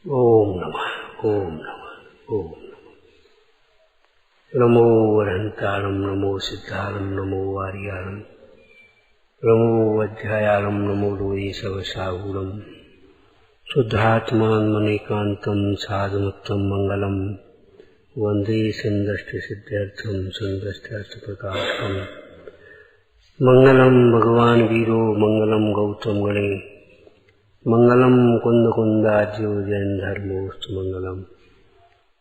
ओम नमः ओम नमः ओम नमो अरहंतारं नमो सिद्धारं नमो वारियारं नमो अध्यायारं नमो लोये सवसाहूरं शुद्धात्मान्मनेकान्तं साधुमुत्तम मंगलम वंदे संदष्टसिद्ध्यर्थं संदष्टार्थप्रकाशकम् मंगलम भगवान वीरो मंगलम गौतम गणे मंगलम कुंद कुंदाज्यो जैन धर्मोस्तु मंगलम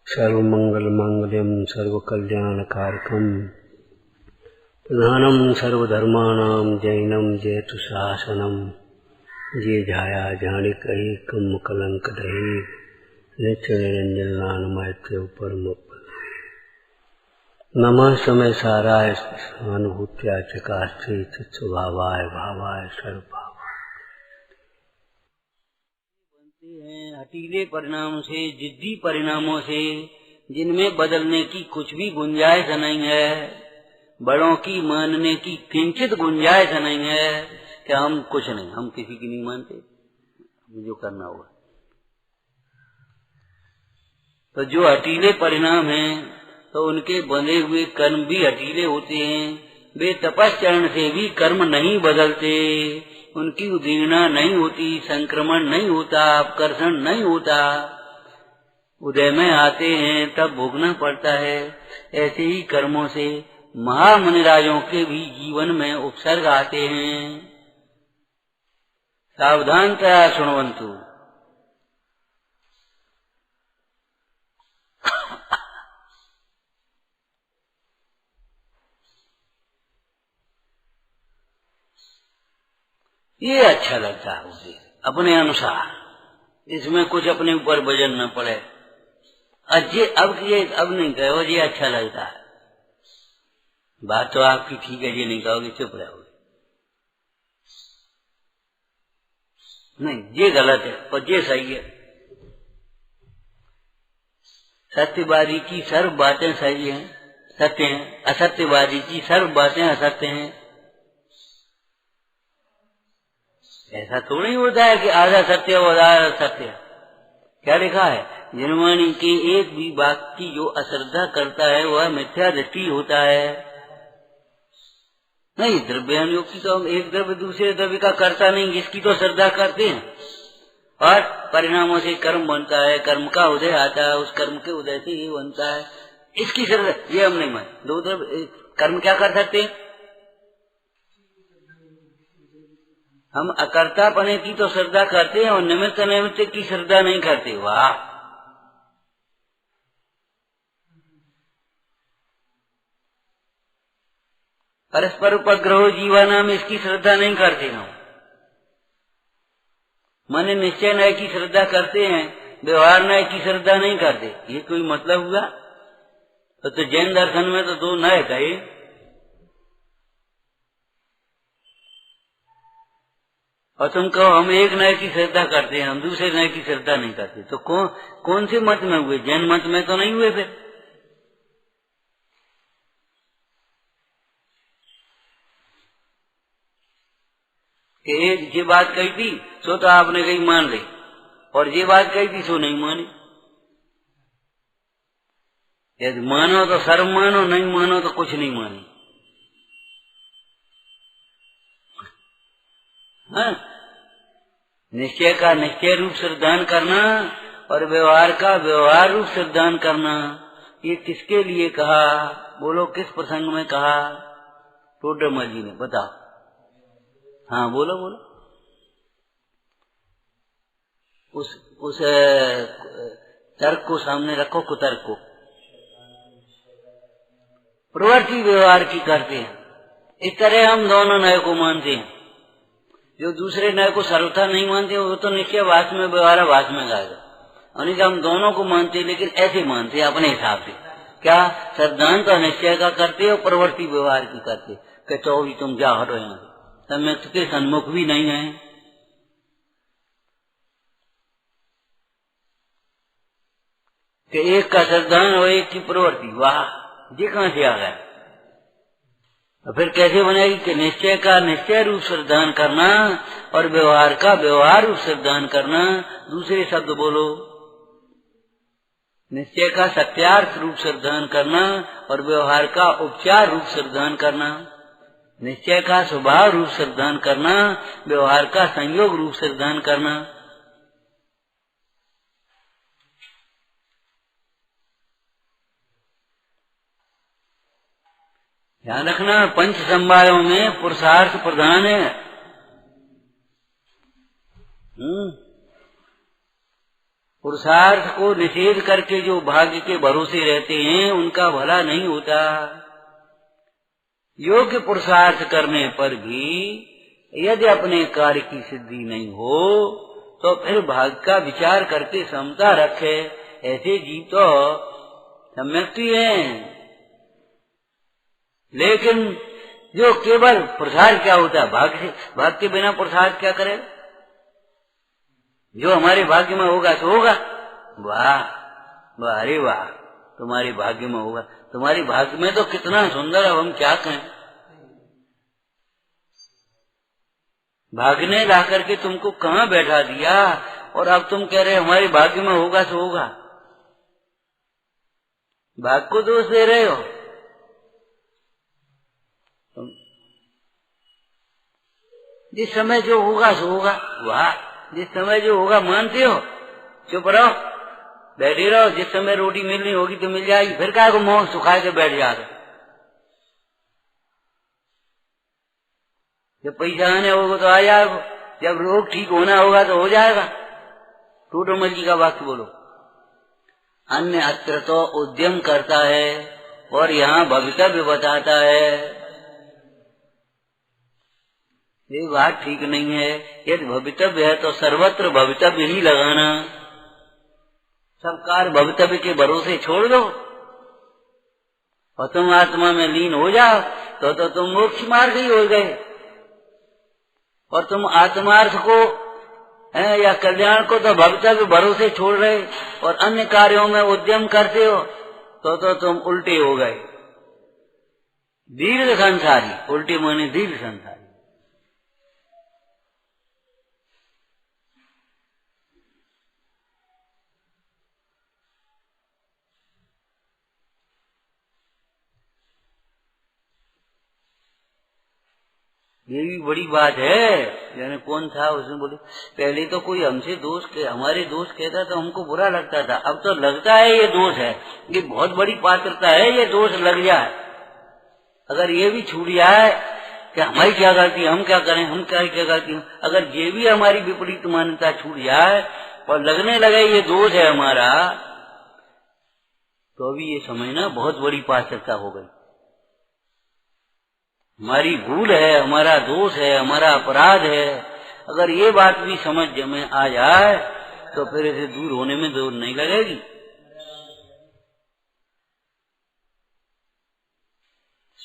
सर्वमंगल मांगल्यम सर्वकल्याणकारकम प्रधानम सर्वधर्माणां जैनम जयतु शासनम जे जाया जानिक एकम कलंक दहे नित्य निरंजन नानमैत्य परम नमः समय साराय अनुभूत्या चकास्ते चित्स्वभावाय भावाय सर्वभाव हटीले परिणाम से, जिद्दी परिणामों से, जिनमें बदलने की कुछ भी गुंजाइश नहीं है, बड़ों की मानने की किंचित गुंजाइश नहीं है कि हम कुछ नहीं, हम किसी की नहीं मानते, जो करना होगा। तो जो हटीले परिणाम हैं तो उनके बंधे हुए कर्म भी हटीले होते हैं। वे तपस्चरण से भी कर्म नहीं बदलते, उनकी उदीर्णा नहीं होती, संक्रमण नहीं होता, अपकर्षण नहीं होता। उदय में आते हैं तब भोगना पड़ता है। ऐसे ही कर्मों से महामुनिराजों के भी जीवन में उपसर्ग आते हैं। सावधानतया शृण्वन्तु। ये अच्छा लगता है उसे अपने अनुसार, इसमें कुछ अपने ऊपर वजन न पड़े। अब नहीं कहो ये अच्छा लगता है, बात तो आपकी ठीक है, ये नहीं कहोगे चुप रहोगे। नहीं, ये गलत है और ये सही है। सत्यवादी की सर्व बातें सही हैं, सत्य हैं। असत्यवादी की सर्व बातें असत्य हैं। ऐसा थोड़ा ही होता है कि आधा सत्य और आधा सत्य। क्या लिखा है? जनवाणी के एक भी वाक्य की जो अश्रद्धा करता है वह मिथ्या दृष्टि होता है। नहीं, द्रव्यानुयोग की तो एक द्रव्य दूसरे द्रव्य का करता नहीं, जिसकी तो श्रद्धा करते हैं। और परिणामों से कर्म बनता है, कर्म का उदय आता है, उस कर्म के उदय से ये बनता है, इसकी श्रद्धा ये हम नहीं मानते। दो द्रव्य कर्म क्या कर सकते हैं? हम अकर्तापने की तो श्रद्धा करते हैं और निमित्त निमित्त की श्रद्धा नहीं करते। वाह, परस्पर उपग्रह जीवाना में इसकी श्रद्धा नहीं करते हम। मन निश्चय न्याय की श्रद्धा करते हैं, व्यवहार न्याय की श्रद्धा नहीं करते। ये कोई मतलब हुआ? तो जैन दर्शन में तो दो न्याय कहे। और तुम कहो हम एक न्याय की श्रद्धा करते हैं, हम दूसरे न्याय की श्रद्धा नहीं करते। तो कौन से मत में हुए? जैन मत में तो नहीं हुए। फिर कि एक ये बात कही थी सो तो आपने कही मान ली, और ये बात कही थी सो नहीं मानी। यदि मानो तो सर्व मानो, नहीं मानो तो कुछ नहीं मानी। हाँ? निश्चय का निश्चय रूप श्रद्धान करना और व्यवहार का व्यवहार रूप श्रद्धान करना, ये किसके लिए कहा? बोलो, किस प्रसंग में कहा? टोडरमल जी ने, बताओ। हाँ, बोलो बोलो। उस तर्क को सामने रखो, कुतर्क को। प्रवृत्ति व्यवहार की करते हैं। इस तरह हम दोनों न्याय को मानते हैं। जो दूसरे न्याय को सर्वथा नहीं मानते वो तो निश्चय वास में व्यवहार वास में गाएगा। और नहीं, हम दोनों को मानते हैं, लेकिन ऐसे मानते हैं अपने हिसाब से। क्या? श्रद्धांत तो निश्चय का करते और प्रवृत्ति व्यवहार की करते। कहते हो भी तुम जा हटो यहाँ से, मैं तुझे सन्मुख भी नहीं है। कि एक का श्रद्धान और एक की प्रवृत्ति। वाह, ये कहाँ से आ गया? तो फिर कैसे बनेगी? कि निश्चय का निश्चय रूप श्रद्धान करना और व्यवहार का व्यवहार रूप श्रद्धान करना। दूसरे शब्द बोलो, निश्चय का सत्यार्थ रूप से अध्ययन करना और व्यवहार का उपचार रूप से अध्ययन करना, निश्चय का स्वभाव रूप से अध्ययन करना, व्यवहार का संयोग रूप से अध्ययन करना। ध्यान रखना, पंच संवायों में पुरुषार्थ प्रधान है। पुरुषार्थ को निषेध करके जो भाग्य के भरोसे रहते हैं उनका भला नहीं होता। योग्य पुरुषार्थ करने पर भी यदि अपने कार्य की सिद्धि नहीं हो तो फिर भाग्य का विचार करके समता रखे। ऐसे जीव तो सम्यक हैं, लेकिन जो केवल पुरुषार्थ क्या होता है, भाग्य के बिना पुरुषार्थ क्या करे। जो हमारे भाग्य में होगा तो होगा। वाह वाह, अरे वाह, तुम्हारे भाग्य में होगा। तुम्हारे भाग्य में तो कितना सुंदर, अब हम क्या कहें। भाग्य ने ला करके तुमको कहाँ बैठा दिया और अब तुम कह रहे हमारे भाग्य में होगा तो होगा। भाग्य को दोष दे रहे हो। जिस समय जो होगा सो होगा। वाह, जिस समय जो होगा मानते हो, चुप रहो, बैठे रहो। जिस समय रोटी मिलनी होगी तो मिल जाएगी, फिर क्या को मुंह सुखा के बैठ जाओगे। जब पैसा आने होगा तो आ जाएगा, जब रोग ठीक होना होगा तो हो जाएगा। टूटमल जी का वाक्य बोलो। अन्य अत्र तो उद्यम करता है और यहाँ भवितव्य बताता है। ये बात ठीक नहीं है। यदि भवितव्य है तो सर्वत्र भवितव्य ही लगाना। सब कार्य भवितव्य के भरोसे छोड़ दो और तुम आत्मा में लीन हो जाओ तो तुम मोक्ष मार्ग ही हो गए। और तुम आत्मार्थ को या कल्याण को तो भवितव्य भरोसे छोड़ रहे और अन्य कार्यों में उद्यम करते हो तो तुम उल्टे हो गए। दीर्घ संसारी, उल्टे माने दीर्घ संसारी। ये भी बड़ी बात है। यानी कौन था, उसने बोले पहले तो कोई हमसे हमारे दोस्त कहता तो हमको बुरा लगता था, अब तो लगता है ये दोष है। ये बहुत बड़ी पात्रता है, ये दोष लग जाए। अगर ये भी छूट जाए कि हमारी क्या गलती, हम क्या करें, हम क्या गलती, अगर ये भी हमारी विपरीत मान्यता छूट जाए और लगने लगे ये दोष है हमारा, तो भी ये समझना बहुत बड़ी पात्रता हो गई। हमारी भूल है, हमारा दोष है, हमारा अपराध है। अगर ये बात भी समझ में आ जाए तो फिर इसे दूर होने में देर नहीं लगेगी।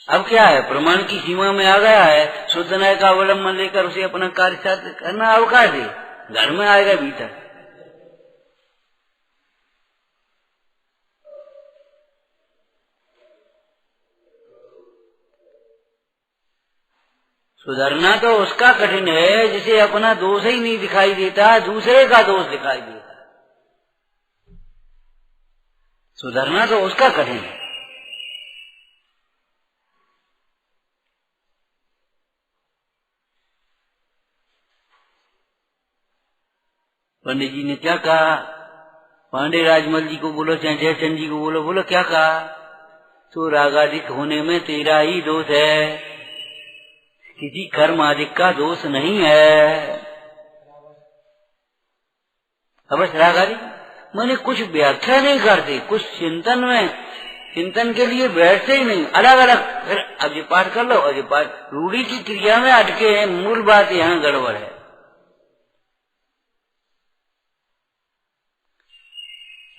अब क्या है, प्रमाण की सीमा में आ गया है, शुद्ध न्याय का अवलंबन लेकर उसे अपना कार्य साध्य करना अवकाश दे, घर में आएगा भीतर। सुधरना तो उसका कठिन है जिसे अपना दोष ही नहीं दिखाई देता, दूसरे का दोष दिखाई देता। सुधरना तो उसका कठिन है। पंडित जी ने क्या कहा, पांडे राजमल जी को बोलो चाहे जयचंद जी को बोलो क्या कहा, तो रागादिक होने में तेरा ही दोष है, किसी कर्म आदिक का दोष नहीं है। अवश्य रागादिक मैंने कुछ व्याख्या नहीं करते, कुछ चिंतन के लिए बैठते ही नहीं, अलग अलग। फिर अब ये पाठ कर लो और ये पाठ रूढ़ी की क्रिया में अटके हैं। मूल बात यहाँ गड़बड़ है।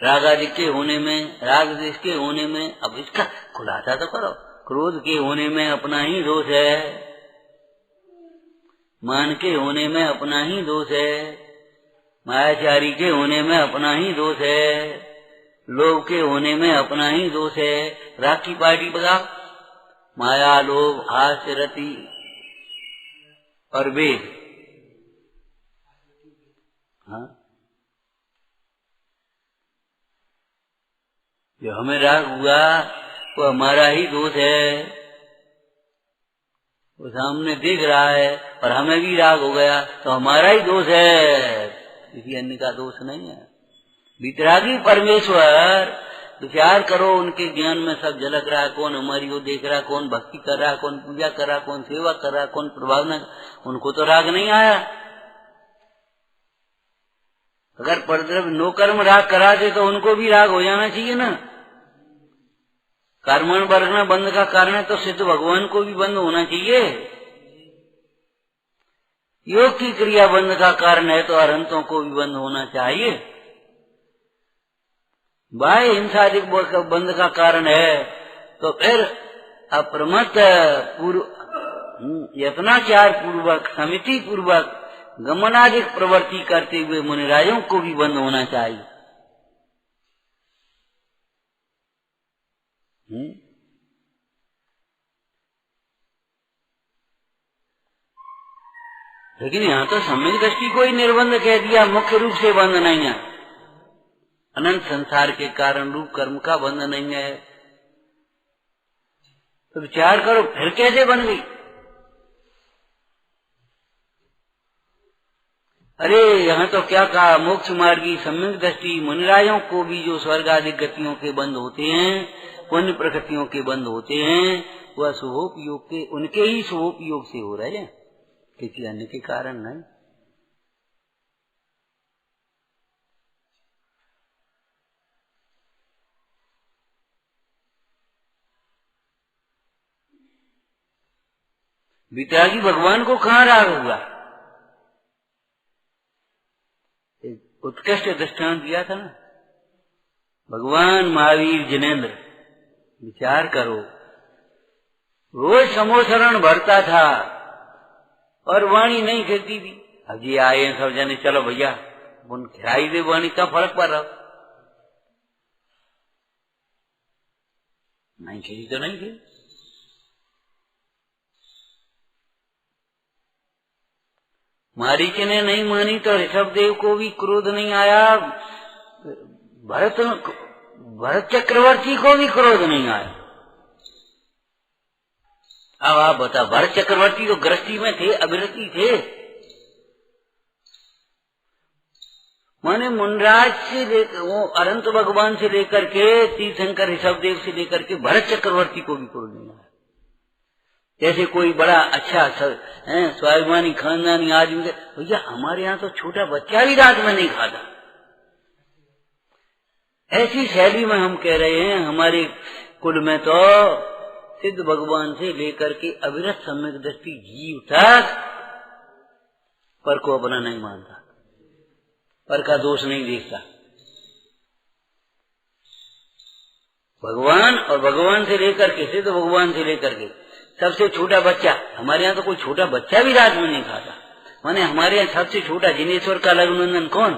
राग आदि के होने में, राग देश के होने में, अब इसका खुलासा तो करो। क्रोध के होने में अपना ही दोष है, मान के होने में अपना ही दोष है, मायाचारी के होने में अपना ही दोष है, लोभ के होने में अपना ही दोष है। राग की पार्टी बता, माया, लोभ, हास्य, रति और वेद। हाँ, जो हमें राग हुआ वो हमारा ही दोष है। वो सामने दिख रहा है और हमें भी राग हो गया तो हमारा ही दोष है, किसी अन्य का दोष नहीं है। वितरागी परमेश्वर, विचार करो उनके ज्ञान में सब झलक रहा है। कौन हमारी वो देख रहा, कौन भक्ति कर रहा, कौन पूजा कर रहा, कौन सेवा कर रहा, कौन प्रभावना, उनको तो राग नहीं आया। अगर परद्रव्य नो कर्म राग कराते तो उनको भी राग हो जाना चाहिए ना। कर्मण वर्गना बंध का कारण है तो सिद्ध भगवान को भी बंद होना चाहिए। योग की क्रिया बंध का कारण है तो अरहंतों को भी बंद होना चाहिए। बाह्य हिंसादिक बंध का कारण है तो फिर अप्रमत्त यत्नाचार पूर्वक, समिति पूर्वक गमनादिक प्रवृत्ति करते हुए मुनिराजों को भी बंद होना चाहिए। लेकिन यहाँ तो सम्यक दृष्टि को ही निर्बंध कह दिया, मुख्य रूप से बंद नहीं है। अनंत संसार के कारण रूप कर्म का बंध नहीं है। तो विचार करो फिर कैसे बन गई। अरे यहाँ तो क्या कहा, मोक्ष मार्गी सम्यक दृष्टि मुनिराजों को भी जो स्वर्ग आदि गतियों के बंद होते हैं, पुण्य प्रकृतियों के बंद होते हैं, वह शुभोपयोग के, उनके ही शुभोपयोग से हो रहे हैं, किसी अन्य के कारण नहीं। वितरागी भगवान को कहाँ राग हुआ। एक उत्कृष्ट दृष्टांत दिया था ना, भगवान महावीर जिनेन्द्र। विचार करो, रोज समोसरण भरता था और वाणी नहीं खेलती थी। अब ये आए हैं सब जने, चलो भैया उन खिलाई दे वाणी, का फर्क पड़ रहा। नहीं खेली तो नहीं खेली। मारीच ने नहीं मानी तो ऋषभ देव को भी क्रोध नहीं आया, भरत चक्रवर्ती को भी क्रोध नहीं आया। अब आप बता, भरत चक्रवर्ती तो गृहस्थी में थे, अविरति थे। माने मुनराज से लेकर वो अनंत भगवान से लेकर के तीर्थंकर ऋषभ देव से लेकर के भरत चक्रवर्ती को भी क्रोध नहीं आया। जैसे कोई बड़ा अच्छा स्वाभिमानी खानदानी आदमी, भैया हमारे यहाँ तो छोटा बच्चा भी रात में नहीं खाता। ऐसी शैली में हम कह रहे हैं, हमारे कुल में तो सिद्ध भगवान से लेकर के अविरत सम्यक दृष्टि जीव तक पर को अपना नहीं मानता, पर का दोष नहीं देखता। भगवान और भगवान से लेकर के, सिद्ध भगवान से लेकर के सबसे छोटा बच्चा, हमारे यहाँ तो कोई छोटा बच्चा भी रात में नहीं खाता। माने हमारे यहाँ सबसे छोटा जिनेश्वर का लघुनंदन कौन,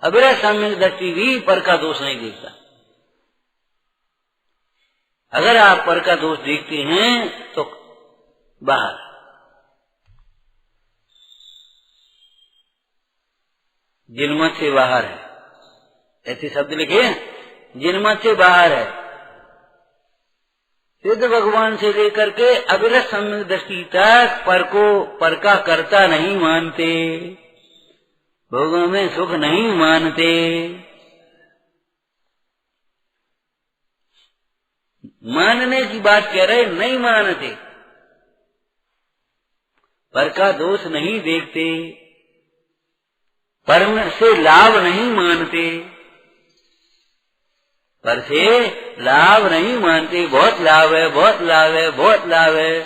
अविरत सम्यक दृष्टि भी पर का दोष नहीं देखता। अगर आप पर का दोष देखते हैं तो बाहर। जिनमत से बाहर है, ऐसे शब्द लिखे, जिनमत से बाहर है। सिद्ध भगवान से लेकर के अविरत सम्यक दृष्टि तक पर को पर का कर्ता नहीं मानते, भोगों में सुख नहीं मानते। मानने की बात कह रहे, नहीं मानते, पर का दोष नहीं देखते, पर से लाभ नहीं मानते, पर से लाभ नहीं मानते। बहुत लाभ है, बहुत लाभ है, बहुत लाभ है।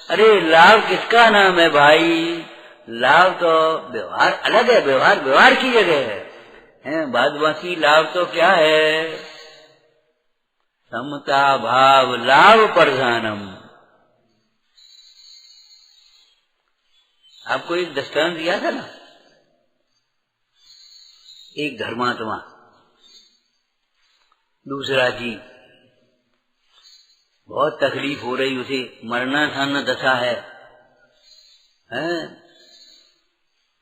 अरे लाभ किसका नाम है भाई? लाभ तो व्यवहार अलग है, व्यवहार व्यवहार की जगह है। बाद बाकी लाभ तो क्या है? समता भाव लाभ प्रधानम। आपको एक दृष्टांत दिया था ना, एक धर्मात्मा, दूसरा जीव, बहुत तकलीफ हो रही, उसे मरणासन्न दशा है।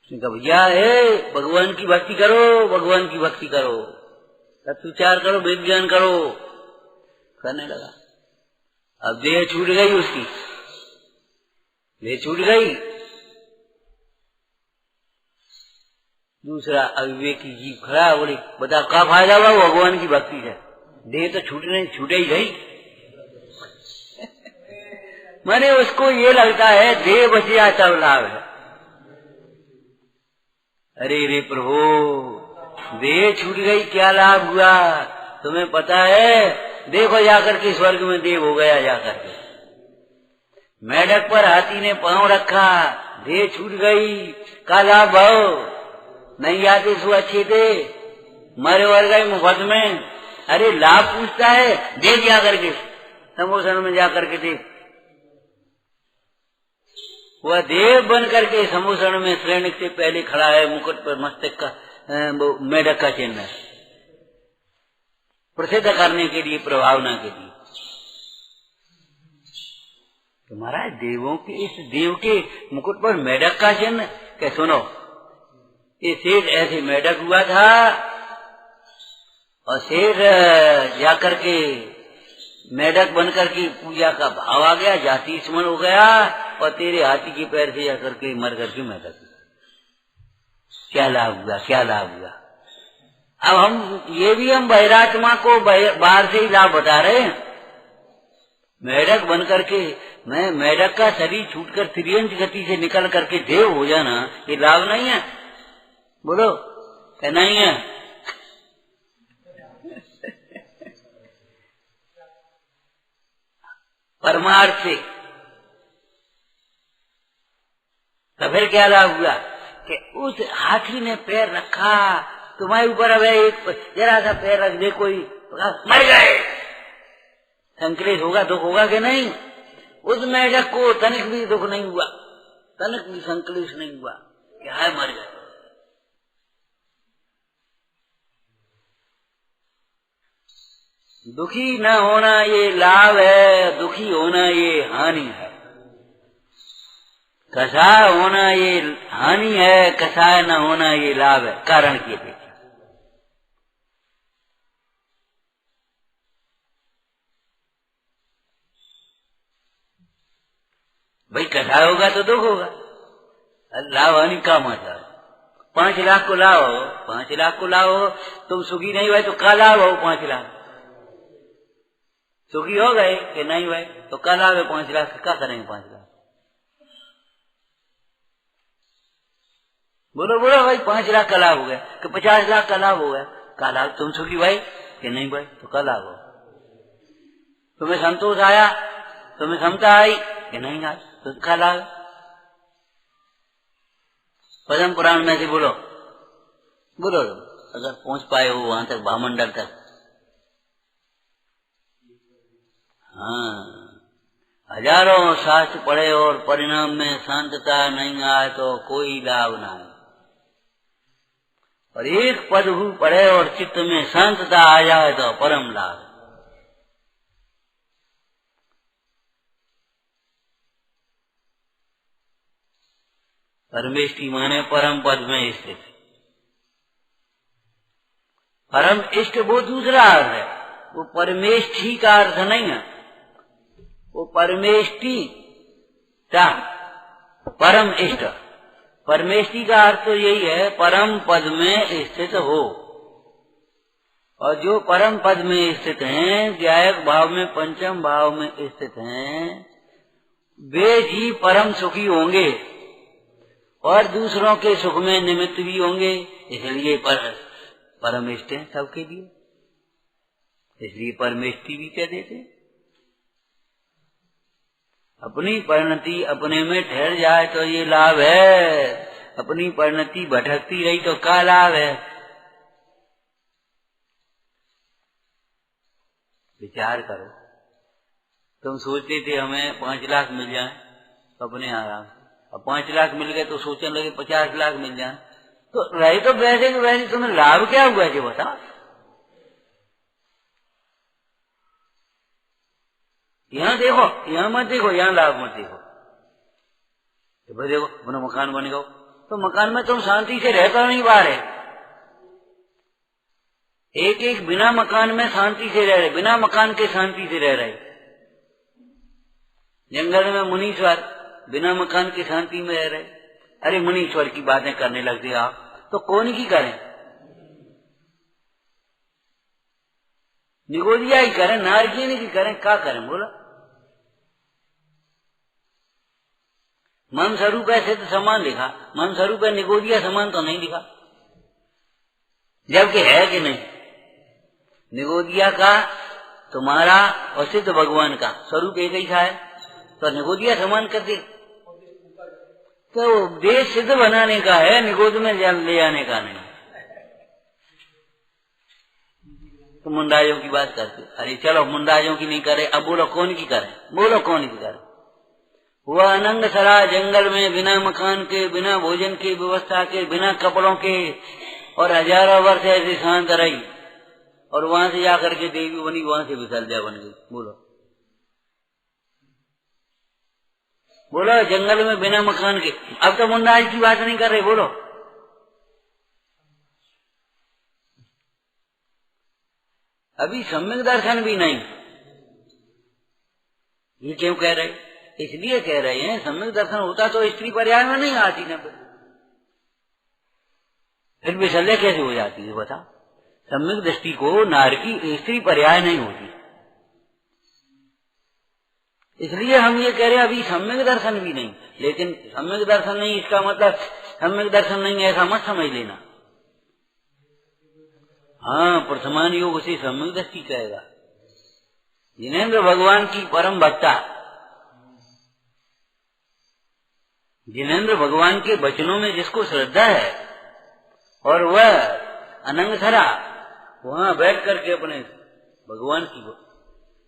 उसने कहा भैया भगवान की भक्ति करो, भगवान की भक्ति करो, तत्विचार करो, वेद ज्ञान करो, करने लगा। अब देह छूट गई उसकी, देह छूट गई। दूसरा अविवेकी जीव खड़ा, बोले बता क्या फायदा हुआ भगवान की भक्ति से, देह तो छूटे ही गई। मैंने उसको ये लगता है देह बच जाए तब लाभ है। अरे रे प्रभु, देह छूट गई क्या लाभ हुआ तुम्हें पता है? देखो जाकर के स्वर्ग में देव हो गया जाकर के। मेढक पर हाथी ने पांव रखा, देह छूट गई, का लाभ भाव नहीं आते सो अच्छे थे, मरे वर गए मुफ्त में। अरे लाभ पूछता है, देख जाकर के समोसन में जाकर के देख, वह देव बन करके समोसन में सैनिक से पहले खड़ा है, मुकुट पर मस्तक का मेढक का चिन्ह प्रसिद्ध करने के लिए, प्रभावना के लिए। तो महाराज देवों के, इस देव के मुकुट पर मेढक का चिन्ह, क्या सुनो, ये शेर ऐसे मेढक हुआ था और शेर जाकर के मेढक बनकर के पूजा का भाव आ गया, जाति स्मरण हो गया और तेरे हाथी के पैर से जाकर के मर करके मेढक। क्या लाभ हुआ, क्या लाभ हुआ? अब हम बहिरात्मा को बाहर से ही लाभ बता रहे हैं। मेढक बन करके मैं मेढक का शरीर छूटकर तिर्यंच गति से निकल करके देव हो जाना, ये लाभ नहीं है? बोलो क्या नहीं है? परमार्थ से तो फिर क्या लाभ हुआ कि उस हाथी ने पैर रखा तुम्हारे ऊपर, अब एक जरा सा पैर रख दे कोई तो मर गए, संक्लेश होगा, दुख होगा कि नहीं? उस मेढक को तनिक भी दुख नहीं हुआ, तनिक भी संक्लेश नहीं हुआ, क्या है मर गए। दुखी न होना ये लाभ है, दुखी होना ये हानि है। कसाय होना ये हानि है, कसाय न होना ये लाभ है, कारण की अपेक्षा। भाई कसाय होगा तो दुख होगा, लाभ हानि का मतलब? 5 लाख को लाओ, 5 लाख को लाओ, तुम सुखी नहीं हुए तो क्या लाभ हो? 5 लाख सुखी हो गए कि नहीं हुए तो क्या लाभ है? 5 लाख क्या करेंगे? 5 लाख बोलो बोलो भाई, 5 लाख का लाभ हो गया कि 50 लाख का लाभ हो गया, क्या लाभ? तुम सुखी भाई कि नहीं भाई तो क्या लाभ हो? तुम्हें संतोष आया, तुम्हें समता आई कि नहीं आई तो क्या लाभ? पद्म पुराण में से बोलो बोलो, अगर पहुंच पाए हो वहां तक, भामंडल तक। हाँ, हजारों शास्त्र पढ़े और परिणाम में शांतता नहीं आए तो कोई लाभ ना है, और एक पद पढ़े और चित्त में शांतता आ जाए तो परम लाभ। परमेष्टि माने परम पद में स्थित। परम इष्ट वो दूसरा अर्थ है, वो परमेष्टि का अर्थ नहीं है, वो परमेष्टि का परम इष्ट। परमेष्टि का अर्थ तो यही है परम पद में स्थित हो, और जो परम पद में स्थित हैं, ज्ञायक भाव में, पंचम भाव में स्थित हैं, वे जीव परम सुखी होंगे और दूसरों के सुख में निमित्त भी होंगे। इसलिए परमेष्टि है सबके लिए, इसलिए परमेष्टि भी कह देते। अपनी परिणति अपने में ठहर जाए तो ये लाभ है, अपनी परिणति भटकती रही तो क्या लाभ है? विचार करो, तुम सोचते थे हमें 5 लाख मिल जाए अपने आराम से, अब 5 लाख मिल गए तो सोचने लगे 50 लाख मिल जाए, तो रही तो वैसे कि वैसे, तुम्हें लाभ क्या हुआ जी बताओ? यहाँ देखो, यहाँ मत देखो, यहाँ लाभ मत देखो। तो देखो अपना मकान बन गया तो मकान में तुम शांति से रहकर नहीं पा रहे, एक एक बिना मकान में शांति से रह रहे, बिना मकान के शांति से रह रहे। जंगल में मुनीश्वर बिना मकान के शांति में रह रहे। अरे मुनीश्वर की बातें करने लगते आप, तो कौन की करें? निगोदिया ही करें, नारकीनी की करें, क्या करें बोला? मन स्वरूप ऐसे तो समान लिखा, मन स्वरूप है निगोदिया समान तो नहीं लिखा, जबकि है कि नहीं? निगोदिया का तुम्हारा और सिद्ध भगवान का स्वरूप एक ही है, तो निगोदिया समान कर दे। तो देश सिद्ध बनाने का है, निगोद में ले जाने का नहीं। तो मुंडाइयों की बात करते, अरे चलो मुंडाइयों की नहीं करे, अब बोलो कौन की करे? बोलो कौन की करे? वह अनंग सरा जंगल में बिना मकान के, बिना भोजन की व्यवस्था के, बिना कपड़ों के, और हजारों वर्ष ऐसे शांत रही, और वहां से जाकर के देवी बनी, वहां से विसर्जा बन गई। बोलो बोलो, जंगल में बिना मकान के। अब तो मुंडाई की बात नहीं कर रहे, बोलो। अभी सम्यक दर्शन भी नहीं। ये क्यों कह रहे? इसलिए कह रहे हैं सम्यक दर्शन होता तो स्त्री पर्याय में नहीं आती ना, फिर विसर्जन कैसे हो जाती है बता? सम्यक दृष्टि को नार की स्त्री पर्याय नहीं होती। इसलिए हम ये कह रहे हैं अभी सम्यक दर्शन भी नहीं। लेकिन सम्यक दर्शन नहीं इसका मतलब सम्यक दर्शन नहीं ऐसा मत समझ लेना। हाँ, प्रथमान योग से सम्यक दृष्टि कहेगा। जिनेन्द्र भगवान की परम भक्ता, जिनेन्द्र भगवान के वचनों में जिसको श्रद्धा है और वह अनंगधरा वहां बैठ करके अपने भगवान की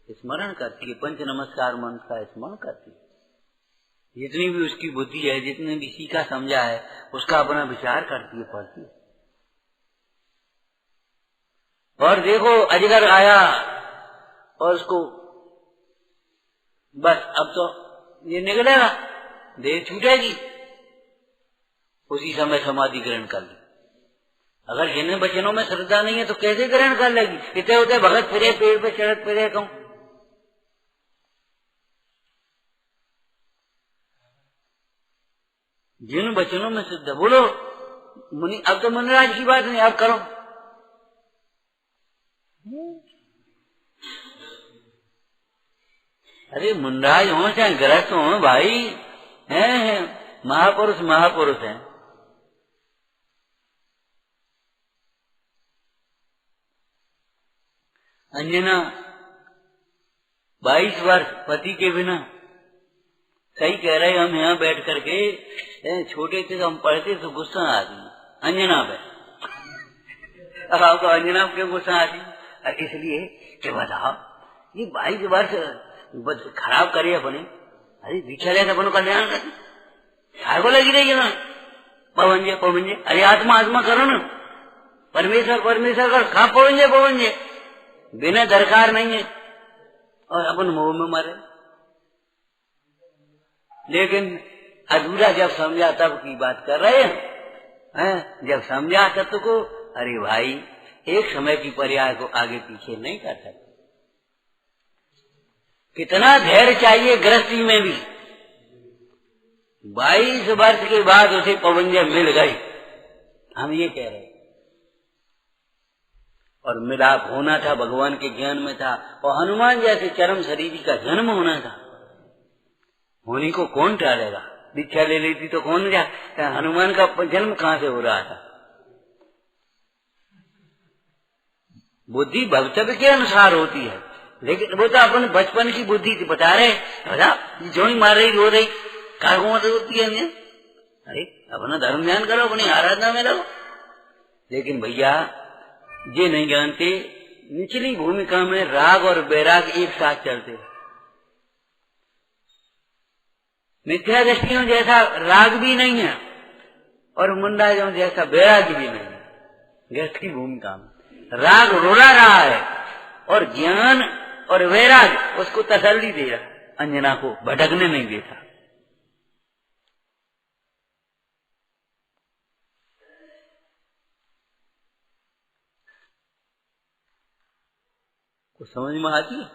स्मरण करती है, पंच नमस्कार मंत्र का स्मरण करती है, जितनी भी उसकी बुद्धि है, जितने भी सीखा समझा है उसका अपना विचार करती है, पढ़ती है। और देखो अजगर आया और उसको बस अब तो ये निकलेगा, देह छूटेगी, उसी समय समाधि ग्रहण कर ली। अगर जिन्हें वचनों में श्रद्धा नहीं है तो कैसे ग्रहण कर लेगी? इतने होते भगत फिरे पेड़ पे चढ़त फिरे कहूं। जिन वचनों में श्रद्धा, बोलो मुनि, अब तो मुनिराज की बात नहीं, अब करो। अरे मुनिराज हो चाहे गृहस्थ हो भाई, हैं महापुरुष महापुरुष हैं। अंजना 22 वर्ष पति के बिना, सही कह रहे, हम यहाँ बैठ करके छोटे थे तो हम पढ़ते तो गुस्सा आती अंजना पे। अब आपको अंजना क्यों गुस्सा आती? इसलिए कि बताओ ये 22 वर्ष खराब करे अपने, अरे बिछड़े अपन कल्याण कर को लगी रही है ना, पवंजे पवंजे, अरे आत्मा आत्मा करो ना, परमेश्वर परमेश्वर कर, कहा पवंजे पवंजे, बिना दरकार नहीं है, और अपन मोह में मरे। लेकिन अधूरा जब समझा तब की बात कर रहे हैं, जब समझा तब को, अरे भाई एक समय की पर्याय को आगे पीछे नहीं कर सकते। कितना धैर्य चाहिए गृहस्थी में भी। 22 वर्ष के बाद उसे पवंजे मिल गई, हम ये कह रहे हैं। और मिलाप होना था, भगवान के ज्ञान में था, और हनुमान जैसे चरम शरीरी का जन्म होना था। होने को कौन टालेगा? दीक्षा ले लेती तो कौन जा, हनुमान का जन्म कहां से हो रहा था? बुद्धि भवितव्य के अनुसार होती है, लेकिन वो तो अपन बचपन की बुद्धि थी, बता रहे जो ही मार रही रो रही, कागों से होती है। अरे अपना धर्म ध्यान करो, अपनी आराधना में लगो। लेकिन भैया ये नहीं जानते, निचली भूमिका में राग और वैराग एक साथ चलते हैं। मिथ्या दृष्टियों जैसा राग भी नहीं है और मुंडाइयों जैसा वैराग भी नहीं है। गृहस्थ की भूमिका में राग रोला रहा है और ज्ञान और वैराग उसको तसल्ली दे रहा, अंजना को भटकने नहीं देता। कुछ समझ में आती है?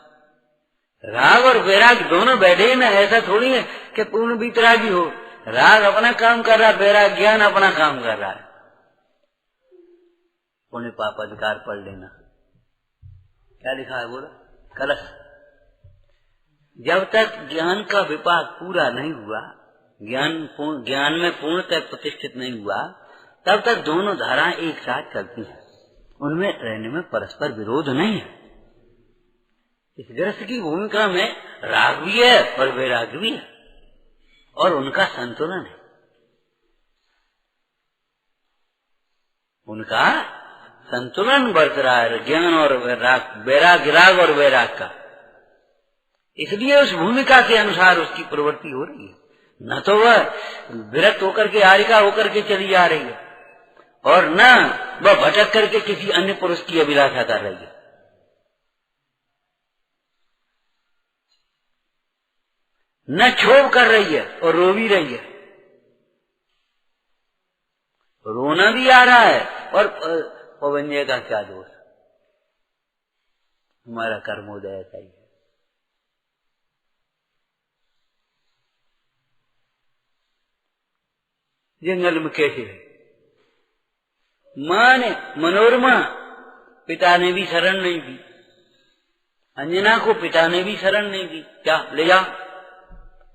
राग और वैराग दोनों बैठे ना, ऐसा थोड़ी है कि पूर्ण वितरागी हो। राग अपना काम कर रहा है, वैराग ज्ञान अपना काम कर रहा है। पुण्य पाप अधिकार पढ़ लेना, क्या लिखा है बोला? कलश। जब तक ज्ञान का विपाक पूरा नहीं हुआ, ज्ञान में पूर्णतः प्रतिष्ठित नहीं हुआ, तब तक दोनों धाराएं एक साथ चलती हैं। उनमें रहने में परस्पर विरोध नहीं है। इस गृहस्थ की भूमिका में राग भी है और वैराग भी है, और उनका संतुलन है। उनका संतुलन बरत रहा है, ज्ञान और राग और वैराग का। इसलिए उस भूमिका के अनुसार उसकी प्रवृत्ति हो रही है। न तो वह विरक्त होकर के आरिका होकर के चली जा रही है, और न वह भटक करके किसी अन्य पुरुष की अभिलाषा कर रही है। न क्षोभ कर रही है और रो भी रही है। रोना भी आ रहा है, और पवंजय का क्या दोष? हमारा कर्मोदय ऐसा ही है। जंगल में कैसे है? मां ने मनोरमा, पिता ने भी शरण नहीं दी। अंजना को पिता ने भी शरण नहीं दी। क्या ले जा?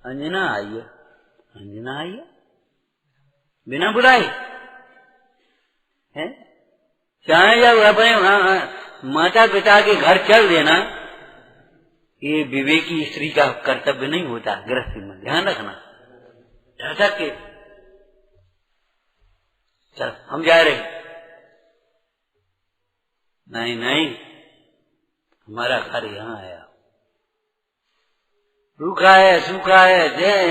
अंजना आई है, अंजना आई है बिना बुलाए है। चाहे जब अपने माता पिता के घर चल देना, ये विवेकी स्त्री का कर्तव्य नहीं होता। गृहस्थी में ध्यान रखना। ठसक के चल हम जा रहे, नहीं नहीं, हमारा घर यहाँ आया। रूखा है, सूखा है,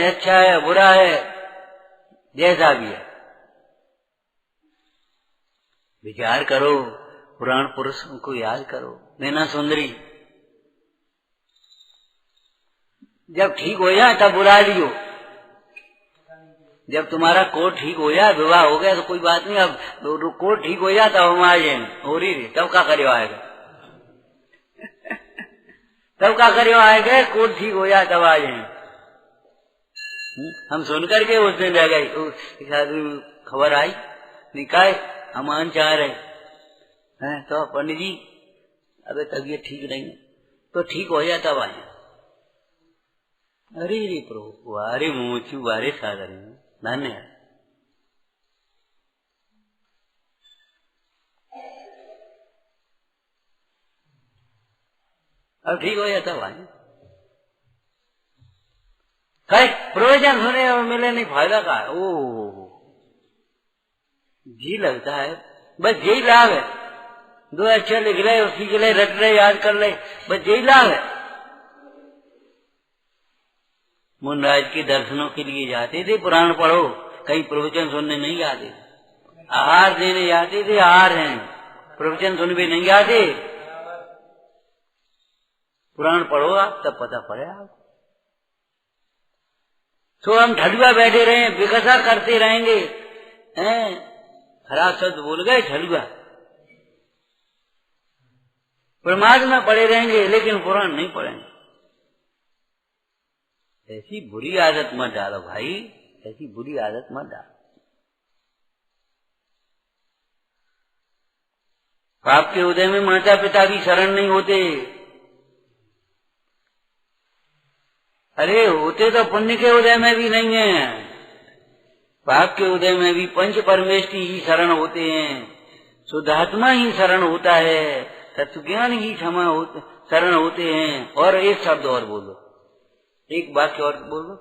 अच्छा है, बुरा है, जैसा भी है, विचार करो, पुराण पुरुषों को याद करो। नैना सुंदरी जब ठीक हो जाए तब बुला लियो। जब तुम्हारा कोर्ट ठीक हो जाए, विवाह हो गया तो कोई बात नहीं। अब कोर्ट ठीक हो जाए तब हम आ जाएंगे। हो रही रे, तब क्या करे आएगा? तब क्या करे आएगा? कोर्ट ठीक हो जाए तब आ जाएंगे। हम सुन करके उस दिन रह गए, खबर आई निकाय अमान चाह रहे हैं, तो पंडित जी अबे तबीयत ठीक नहीं है, तो ठीक हो जाए तब आए। अरे रे प्रभु, वारे मोचू, वारे सागर, धन्यवाद। अब ठीक हो जाता भाई, कई प्रयोजन होने और मिले नहीं, फायदा का है। ओ जी लगता है, बस यही लाभ है। दो अक्षर लिख रहे, उसी के लिए रट रहे, याद कर ले, बस यही लाभ है। मुनराज के दर्शनों के लिए जाते थे, पुराण पढ़ो, कहीं प्रवचन सुनने नहीं जाते। आहार देने जाते थे, आहार हैं, प्रवचन सुनने नहीं जाते। पुराण पढ़ो आप, तब पता पड़े आप। तो हम ठलुआ बैठे रहे, विकसा करते रहेंगे, हैं? खराब शब्द बोल गए, ठलुआ। प्रमाद में पड़े रहेंगे, लेकिन पुराण नहीं पढ़ेंगे। ऐसी बुरी आदत मत डालो भाई, ऐसी बुरी आदत मत डालो। पाप के उदय में माता पिता भी शरण नहीं होते। अरे होते तो पुण्य के उदय में भी नहीं है, पाप के उदय में भी पंच परमेष्टि ही शरण होते हैं, शुद्धात्मा ही शरण होता है, तत्वज्ञान ही क्षमा शरण होते हैं। और एक शब्द और बोलो, एक वाक्य और बोलो,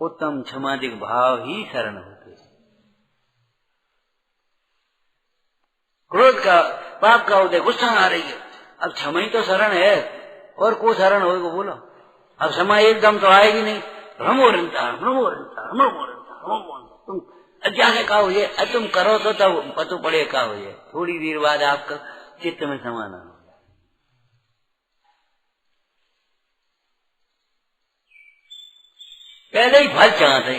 उत्तम क्षमादिक भाव ही शरण होते हैं। क्रोध का, पाप का उदय, गुस्सा आ रही है, अब क्षमा ही तो शरण है, और को शरण होगा बोलो। अब क्षमा एकदम तो आएगी नहीं। तुम जाके कहो ये, तुम करो तो तब पतो पड़े का हो जाए। थोड़ी देर बाद आपका चित्त में समाना हो। पहले ही फल चाहते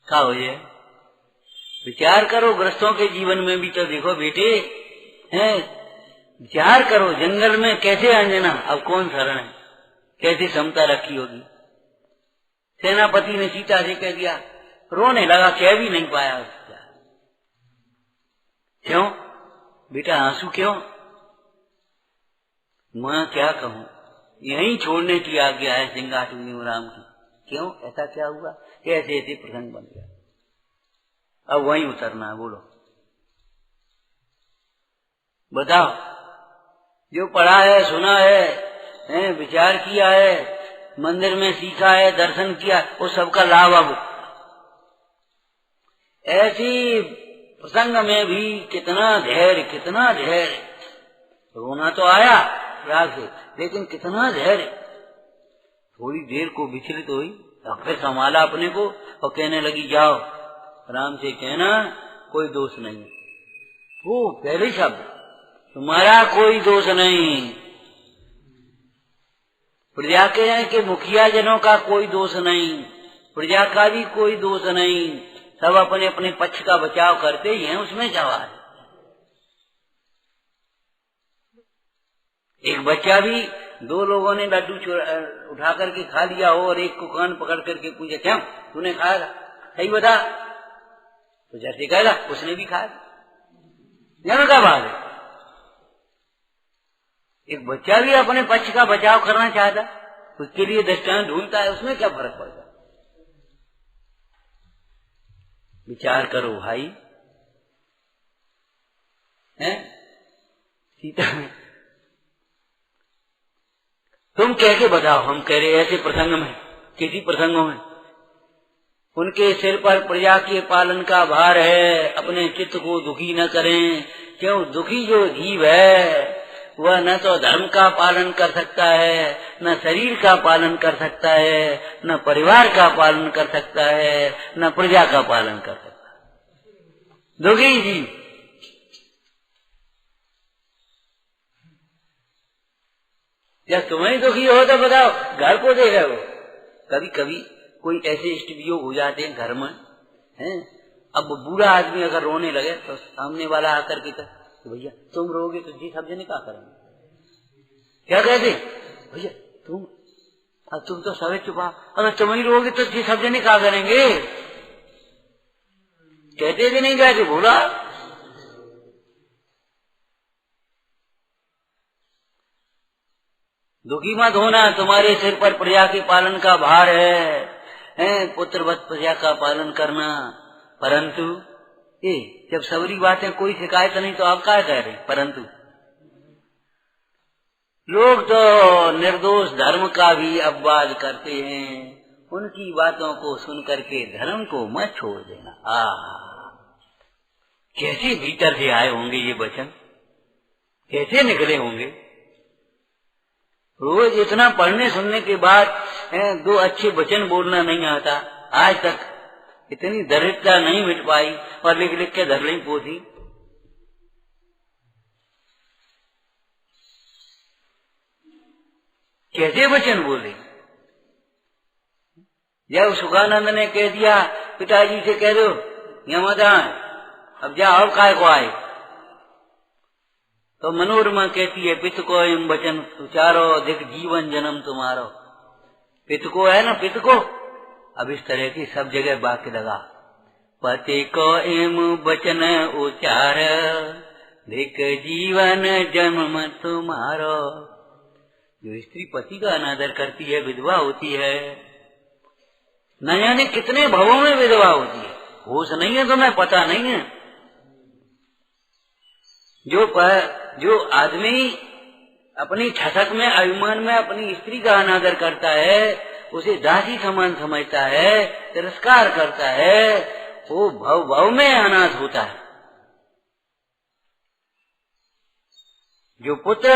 क्या हो जाए। विचार करो, ग्रस्तों के जीवन में भी तो देखो बेटे, है। विचार करो, जंगल में कैसे अंजना, अब कौन शरण है, कैसे समता रखी होगी। सेनापति ने सीता से कह दिया, रोने लगा, कह भी नहीं पाया उसका। क्यों बेटा आंसू क्यों? मैं क्या कहूं, यहीं छोड़ने की आज्ञा है सिंहासनी राम की। क्यों, ऐसा क्या हुआ? ऐसे ऐसे प्रसंग बन गया, अब वहीं उतरना है। बोलो बताओ, जो पढ़ा है, सुना है, विचार किया है, मंदिर में सीखा है, दर्शन किया, वो सबका लाभ। अब ऐसी प्रसंग में भी कितना धैर्य, कितना धैर्य। रोना तो आया राग से, लेकिन कितना धैर्य। थोड़ी देर को विचलित हुई, अब फिर संभाला अपने को और कहने लगी, जाओ राम से कहना कोई दोष नहीं। वो पहले शब्द, तुम्हारा कोई दोष नहीं। प्रजा के मुखिया जनों का कोई दोष नहीं, प्रजा का भी कोई दोष नहीं। सब अपने अपने पक्ष का बचाव करते ही हैं, उसमें सवाल। एक बच्चा भी, दो लोगों ने लड्डू उठा करके खा लिया हो और एक को कान पकड़ करके पूछे, क्यों तूने खाया, सही बता, तो जैसे कहेगा उसने भी खाया। जानू क्या बात है, एक बच्चा भी अपने पक्ष का बचाव करना चाहता, उसके लिए दृष्टांत ढूंढता है, उसमें क्या फर्क पड़ता। विचार करो भाई, हैं सीता में तुम कैसे बताओ, हम कह रहे ऐसे प्रसंग में, किसी प्रसंगों में उनके सिर पर प्रजा के पालन का भार है, अपने चित्त को दुखी न करें। क्यों, दुखी जो जीव है वह न तो धर्म का पालन कर सकता है, न शरीर का पालन कर सकता है, न परिवार का पालन कर सकता है, न प्रजा का पालन कर सकता है। दुखी जीव। जब तुम्हें दुखी हो तो बताओ, घर को देख रहे हो। कभी कभी कोई ऐसे इष्ट वियोग हो जाते हैं घर में, हैं। अब बूढ़ा आदमी अगर रोने लगे तो सामने वाला आकर के तो भैया तुम रोगे तो जी सब जने क्या करेंगे, क्या कहते, भैया तुम तो सवे चुपा, अगर तुम ही रोगे तो जी सब जने क्या करेंगे, कहते भी नहीं कहते। बोला दुखी मत होना, तुम्हारे सिर पर प्रजा के पालन का भार है, पुत्रवत प्रजा का पालन करना। परंतु जब सबरी बातें कोई शिकायत नहीं तो आप क्या कह रहे। परंतु लोग तो निर्दोष धर्म का भी अपवाद करते हैं, उनकी बातों को सुन करके धर्म को मत छोड़ देना। कैसे भीतर से आए होंगे ये वचन, कैसे निकले होंगे। रोज इतना पढ़ने सुनने के बाद दो अच्छे वचन बोलना नहीं आता, आज तक इतनी दरिद्रता नहीं मिट पाई और लिख लिख के धर ली पोथी। कैसे वचन बोले। जब सुखानंद ने कह दिया पिताजी से कह दो यहाँ मत आए, अब जा अब काय को आए, तो मनोरमा कहती है पित को एम वचन उचारो दिख जीवन जन्म तुम्हारो। पित को है ना, पित को। अब इस तरह की सब जगह वाक्य लगा, पति को एम वचन उचार दिख जीवन जन्म तुम्हारो। जो स्त्री पति का अनादर करती है, विधवा होती है, न जाने कितने भवों में विधवा होती है, होश नहीं है तुम्हें, पता नहीं है। जो आदमी अपनी ठसक में, अभिमान में अपनी स्त्री का अनादर करता है, उसे दासी समान समझता है, तिरस्कार करता है, वो भव भव में अनाथ होता है। जो पुत्र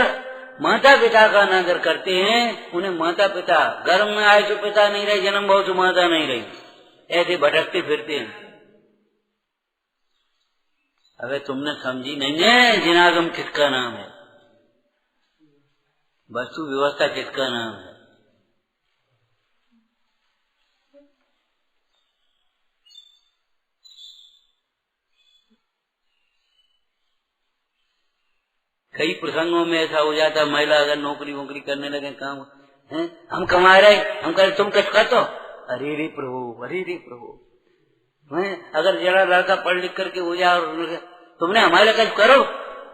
माता पिता का अनादर करते हैं, उन्हें माता पिता गर्भ में आए तो पिता नहीं रहे, जन्म भाव तो माता नहीं रही, ऐसे भटकते फिरते हैं। अगर तुमने समझी नहीं है जिनागम किसका नाम है, वस्तु व्यवस्था किसका नाम है। कई प्रसंगों में ऐसा हो जाता, महिला अगर नौकरी वोकरी करने लगे, काम है, हम कमा रहे, हम कह तुम कुछ कर दो, अरे रे प्रभु, अरे रे प्रभु। अगर जरा लड़का पढ़ लिख करके हो जाए और तुमने हमारे लिए कुछ करो,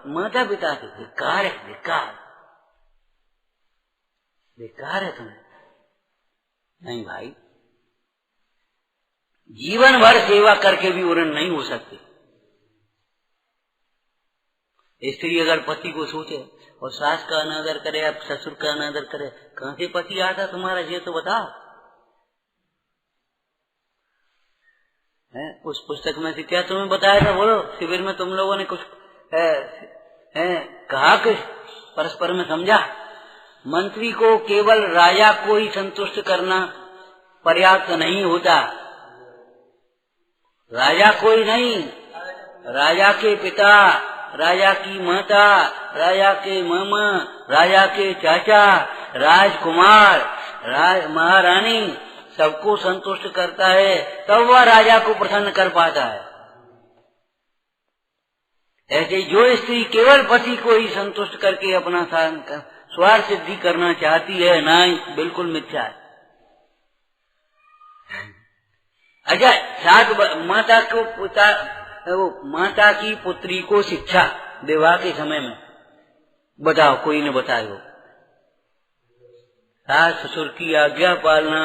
माता पिता से बेकार है, बेकार बेकार है तुम्हें। नहीं भाई, जीवन भर सेवा करके भी उन्नत नहीं हो सकते। स्त्री अगर पति को सोचे और सास का अनादर करे, अब ससुर का अनादर करे, कहां से पति आता तुम्हारा, ये तो बताओ। उस पुस्तक में से क्या तुम्हें बताया था, बोलो, शिविर में तुम लोगों ने कुछ कहा कि परस्पर में समझा। मंत्री को केवल राजा को ही संतुष्ट करना पर्याप्त नहीं होता। राजा को ही नहीं, राजा के पिता, राजा की माता, राजा के मामा, राजा के चाचा, राजकुमार, महारानी, सबको संतुष्ट करता है, तब वह राजा को प्रसन्न कर पाता है। ऐसे जो स्त्री केवल पति को ही संतुष्ट करके अपना स्वार्थ सिद्धि करना चाहती है, ना, बिल्कुल मिथ्या है। अच्छा, साथ माता की पुत्री को शिक्षा विवाह के समय में बताओ, कोई ने बताए हो। सास ससुर की आज्ञा पालना,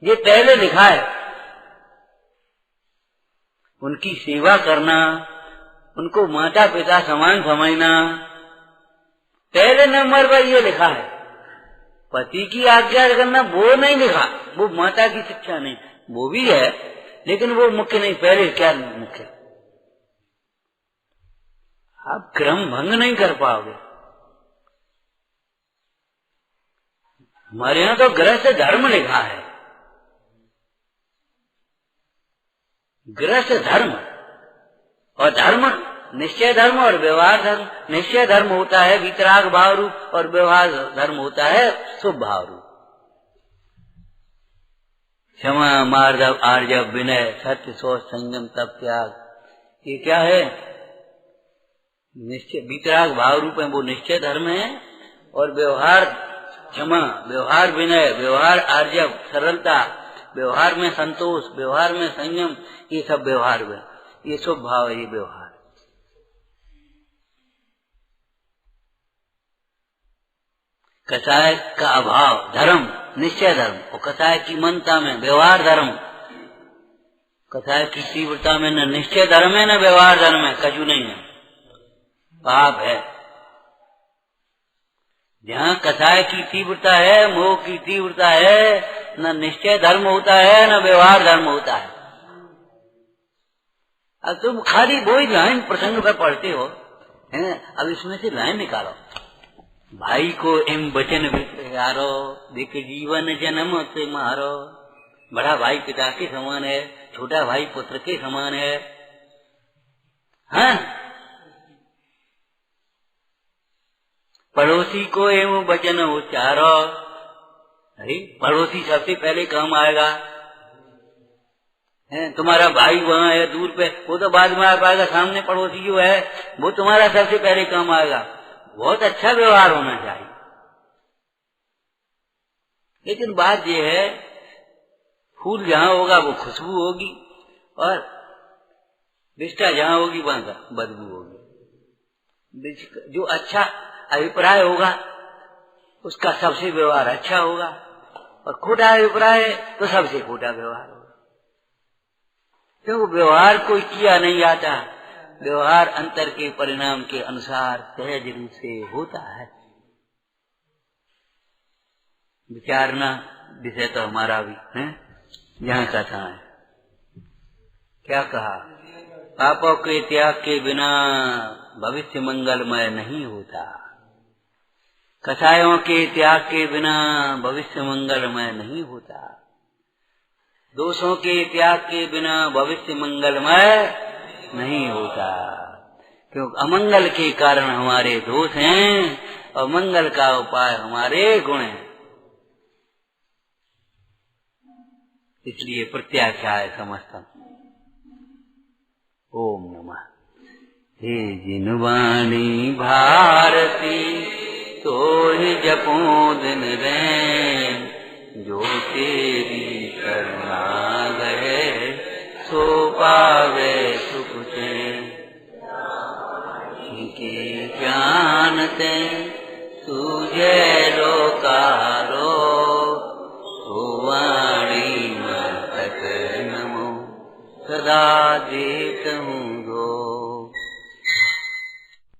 ये पहले लिखा है। उनकी सेवा करना, उनको माता पिता समान समझना, पहले नंबर पर ये लिखा है। पति की आज्ञा करना वो नहीं लिखा, वो माता की शिक्षा नहीं, वो भी है लेकिन वो मुख्य नहीं। पहले क्या मुख्य, आप क्रम भंग नहीं कर पाओगे। हमारे यहाँ तो गृहस्थ धर्म लिखा है, गृहस्थ धर्म। और धर्म निश्चय धर्म और व्यवहार धर्म। निश्चय धर्म होता है वितराग भाव रूप, और व्यवहार धर्म होता है शुभ भाव रूप। क्षमा, मार्दव, आर्जव, विनय, सत्य, शौच, संयम, तप, त्याग, ये क्या है? निश्चय वितराग भाव रूप है, वो निश्चय धर्म है। और व्यवहार क्षमा, व्यवहार विनय, व्यवहार आर्जव, सरलता, व्यवहार में संतोष, व्यवहार में संयम, ये सब व्यवहार में, ये शुभ भाव है, ये व्यवहार। कसाय का अभाव धर्म निश्चय धर्म, और कसाय की मनता में व्यवहार धर्म। कसाय की तीव्रता में न निश्चय धर्म है न व्यवहार धर्म है, कछु नहीं है, पाप है। जहाँ कसाय की तीव्रता है, मोह की तीव्रता है, न निश्चय धर्म होता है न व्यवहार धर्म होता है। अब तुम खाली वो ही लाइन प्रसंग पर पढ़ते हो, है? अब इसमें से लाइन निकालो। भाई को एम वचन विचारो, देख जीवन जन्म से मारो। बड़ा भाई पिता के समान है, छोटा भाई पुत्र के समान है। हाँ? पड़ोसी को एम वचन उच्चारो। पड़ोसी सबसे पहले काम आएगा। तुम्हारा भाई वहाँ है दूर पे, वो तो बाद में आ पाएगा। सामने पड़ोसी जो है वो तुम्हारा सबसे पहले काम आएगा। बहुत अच्छा व्यवहार होना चाहिए। लेकिन बात यह है, फूल जहाँ होगा वो खुशबू होगी, और विष्ठा जहाँ होगी वहां बदबू होगी। जो अच्छा अभिप्राय होगा उसका सबसे व्यवहार अच्छा होगा, और खोटा अभिप्राय तो सबसे खोटा व्यवहार होगा। क्यों? व्यवहार कोई किया नहीं आता, व्यवहार अंतर के परिणाम के अनुसार सहज रूप से होता है। विचारना विषय तो हमारा भी है, यहाँ कथा है। क्या कहा? पापों के त्याग के बिना भविष्य मंगलमय नहीं होता। कसायों के त्याग के बिना भविष्य मंगलमय नहीं होता। दोषों के त्याग के बिना भविष्य मंगलमय नहीं होता। क्योंकि अमंगल के कारण हमारे दोष हैं और मंगल का उपाय हमारे गुण हैं। इसलिए प्रत्याख्याय समस्तम। ओम नमः। हे जिन वाणी भारती तो ही जपो दिन रैन, जो तेरी करुणा गए सो पावे सुख चैन। इनके जानते तुझे लोकारो, तो वाणी मस्तक नमो सदा दे